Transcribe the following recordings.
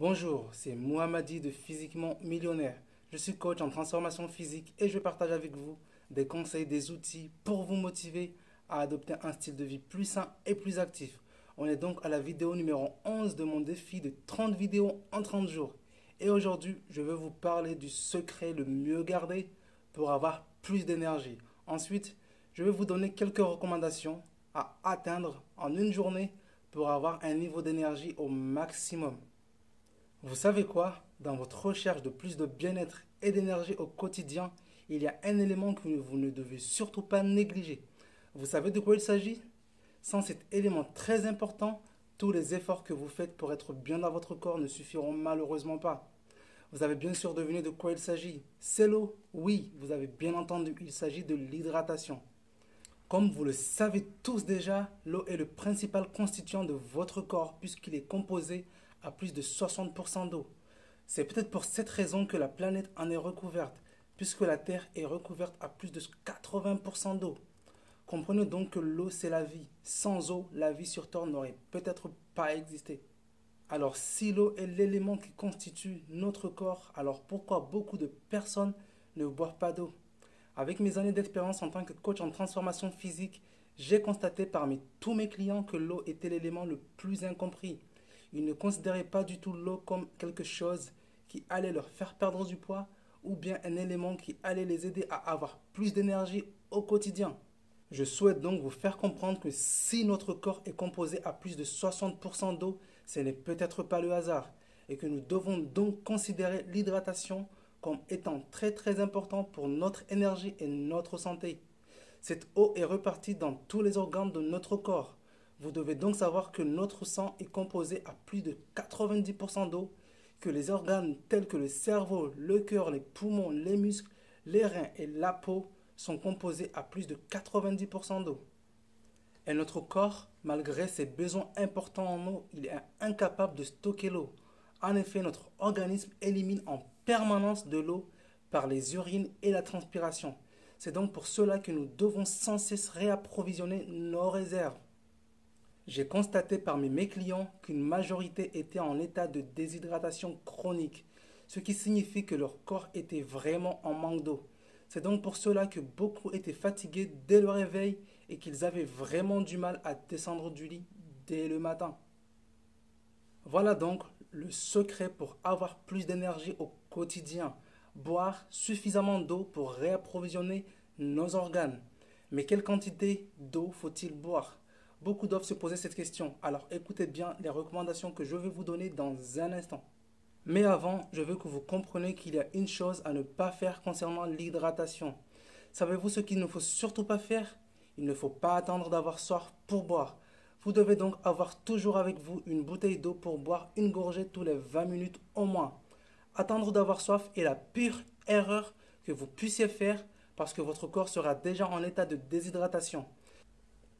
Bonjour, c'est Mohamadi de Physiquement Millionnaire. Je suis coach en transformation physique et je partage avec vous des conseils, des outils pour vous motiver à adopter un style de vie plus sain et plus actif. On est donc à la vidéo numéro 11 de mon défi de 30 vidéos en 30 jours. Et aujourd'hui, je vais vous parler du secret le mieux gardé pour avoir plus d'énergie. Ensuite, je vais vous donner quelques recommandations à atteindre en une journée pour avoir un niveau d'énergie au maximum. Vous savez quoi? Dans votre recherche de plus de bien-être et d'énergie au quotidien, il y a un élément que vous ne devez surtout pas négliger. Vous savez de quoi il s'agit? Sans cet élément très important, tous les efforts que vous faites pour être bien dans votre corps ne suffiront malheureusement pas. Vous avez bien sûr deviné de quoi il s'agit. C'est l'eau. Oui, vous avez bien entendu, il s'agit de l'hydratation. Comme vous le savez tous déjà, l'eau est le principal constituant de votre corps puisqu'il est composé à plus de 60% d'eau. C'est peut-être pour cette raison que la planète en est recouverte, puisque la Terre est recouverte à plus de 80% d'eau. Comprenez donc que l'eau c'est la vie. Sans eau, la vie sur Terre n'aurait peut-être pas existé. Alors si l'eau est l'élément qui constitue notre corps, alors pourquoi beaucoup de personnes ne boivent pas d'eau? Avec mes années d'expérience en tant que coach en transformation physique, j'ai constaté parmi tous mes clients que l'eau était l'élément le plus incompris. Ils ne considéraient pas du tout l'eau comme quelque chose qui allait leur faire perdre du poids ou bien un élément qui allait les aider à avoir plus d'énergie au quotidien. Je souhaite donc vous faire comprendre que si notre corps est composé à plus de 60% d'eau, ce n'est peut-être pas le hasard et que nous devons donc considérer l'hydratation comme étant très important pour notre énergie et notre santé. Cette eau est repartie dans tous les organes de notre corps. Vous devez donc savoir que notre sang est composé à plus de 90% d'eau, que les organes tels que le cerveau, le cœur, les poumons, les muscles, les reins et la peau sont composés à plus de 90% d'eau. Et notre corps, malgré ses besoins importants en eau, il est incapable de stocker l'eau. En effet, notre organisme élimine en permanence de l'eau par les urines et la transpiration. C'est donc pour cela que nous devons sans cesse réapprovisionner nos réserves. J'ai constaté parmi mes clients qu'une majorité était en état de déshydratation chronique, ce qui signifie que leur corps était vraiment en manque d'eau. C'est donc pour cela que beaucoup étaient fatigués dès le réveil et qu'ils avaient vraiment du mal à descendre du lit dès le matin. Voilà donc le secret pour avoir plus d'énergie au quotidien. Boire suffisamment d'eau pour réapprovisionner nos organes. Mais quelle quantité d'eau faut-il boire? Beaucoup doivent se poser cette question. Alors écoutez bien les recommandations que je vais vous donner dans un instant. Mais avant, je veux que vous compreniez qu'il y a une chose à ne pas faire concernant l'hydratation. Savez-vous ce qu'il ne faut surtout pas faire? Il ne faut pas attendre d'avoir soif pour boire. Vous devez donc avoir toujours avec vous une bouteille d'eau pour boire une gorgée tous les 20 minutes au moins. Attendre d'avoir soif est la pire erreur que vous puissiez faire parce que votre corps sera déjà en état de déshydratation.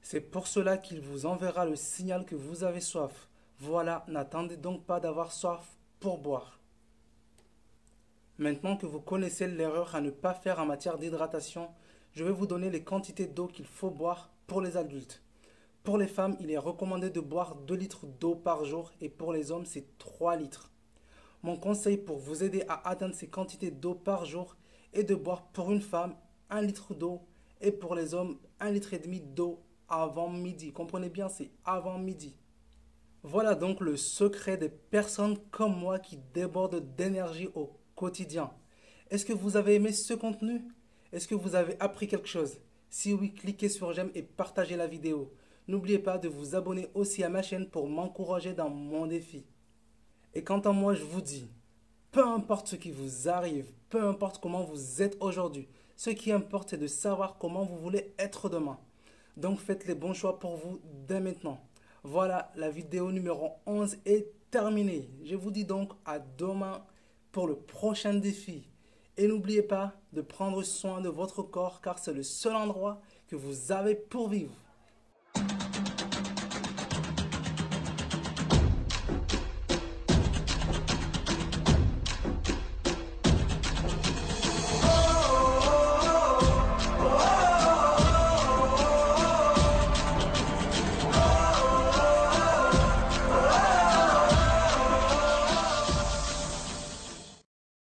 C'est pour cela qu'il vous enverra le signal que vous avez soif. Voilà, n'attendez donc pas d'avoir soif pour boire. Maintenant que vous connaissez l'erreur à ne pas faire en matière d'hydratation, je vais vous donner les quantités d'eau qu'il faut boire pour les adultes. Pour les femmes, il est recommandé de boire 2 litres d'eau par jour et pour les hommes, c'est 3 litres. Mon conseil pour vous aider à atteindre ces quantités d'eau par jour est de boire pour une femme 1 litre d'eau et pour les hommes 1,5 litre d'eau avant midi. Comprenez bien, c'est avant midi. Voilà donc le secret des personnes comme moi qui débordent d'énergie au quotidien. Est-ce que vous avez aimé ce contenu? Est-ce que vous avez appris quelque chose? Si oui, cliquez sur j'aime et partagez la vidéo. N'oubliez pas de vous abonner aussi à ma chaîne pour m'encourager dans mon défi. Et quant à moi, je vous dis, peu importe ce qui vous arrive, peu importe comment vous êtes aujourd'hui, ce qui importe c'est de savoir comment vous voulez être demain. Donc faites les bons choix pour vous dès maintenant. Voilà, la vidéo numéro 11 est terminée. Je vous dis donc à demain pour le prochain défi. Et n'oubliez pas de prendre soin de votre corps car c'est le seul endroit que vous avez pour vivre.